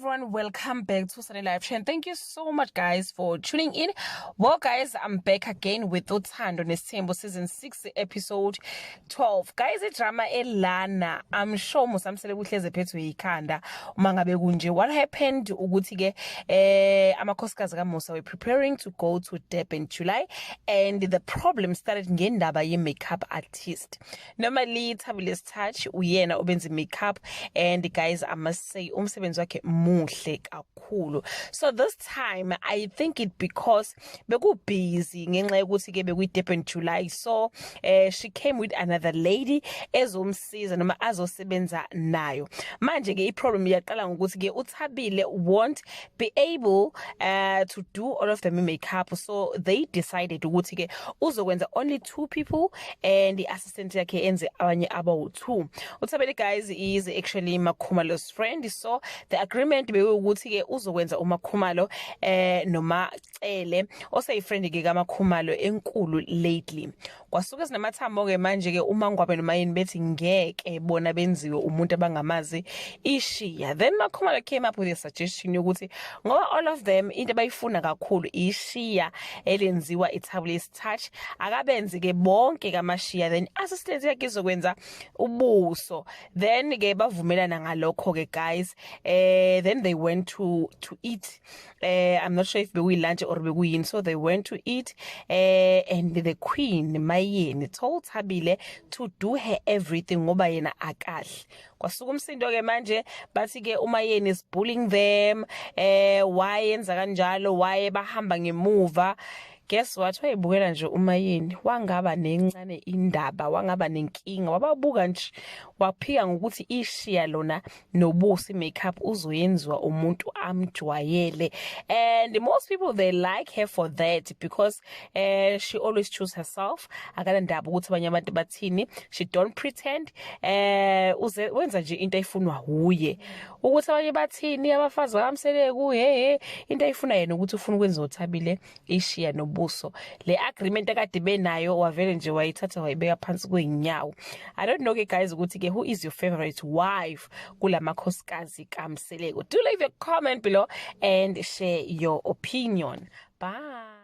everyone, welcome back to Sunday Live Chat. Thank you so much guys for tuning in. Well guys, I'm back again with Uthando Nesthembu season 6 episode 12. Guys, drama elana. I'm sure Mseleku'S ephethwe ikhanda uma ngabe kunje. What happened ukuthi ke amakhosikazi kaMusa were preparing to go to Durban in July, and the problem started ngendaba ye makeup artist. Normally Tabulous Touch uyena obenza makeup, and guys I must say umsebenzi wakhe muhle kakhulu. So this time I think it because beku busy ngenxa yokuthi ke beku Durban July, so she came with another lady ezomsiza noma azosebenza nayo. Manje ke iproblem yaqala ngokuthi ke uThabile won't be able to do all of the makeup, so they decided ukuthi ke uzokwenza only 2 people and the assistant yakhe enze abanye aba 2. uThabile guys is actually Makhumalo's friend, so the agreement bewukuthi ke uzokwenza uMakhumalo noma Cele osayifriend ke kaMakhumalo enkulu lately. Kwasuka sinamathambo ke manje ke uMangwabe noMayeni bethi ngeke bona benziwe umuntu abangamazi ishiya. Then Makhumalo came up with a suggestion yokuthi ngoba all of them into abayifuna kakhulu ishiya elenziwa iTabulous Touch, akabenzi ke bonke kamashiya, then assistant yakhe izokwenza ubuso. Then ke bavumelana ngalokho ke guys. Then they went to eat. I'm not sure if beku lunch or beku, so they went to eat, and the queen Mayeni told Thabile to do her everything ngoba yena akahle. Kwasuka umsindo ke manje bathi ke uMayeni is bullying them, why yenza kanjalo, why bahamba ngemuva. Guess what? Wayebukela nje uMayeni wangaba nencane indaba, wangaba nenkinga, wababuka nje waphika ngokuthi ishiya lona nobusi makeup uzoyenziwa umuntu amjwayele. And most people, they like her for that because she always choose herself. Akala ndaba ukuthi abanye abantu bathini, she don't pretend. Wenza nje into efunwa huye. Ukuthi abanye bathini abafazi baMseleku into efuna yena ukuthi ufuna ukwenza uThabile ishiya nobuso. Le agreement akade benayo wavele nje wayithatha wayibeka phansi kweinyawo. I don't know guys ukuthi ke who is your favorite wife kulamakhosikazi kaMseleku? Do leave a comment below and share your opinion. Bye.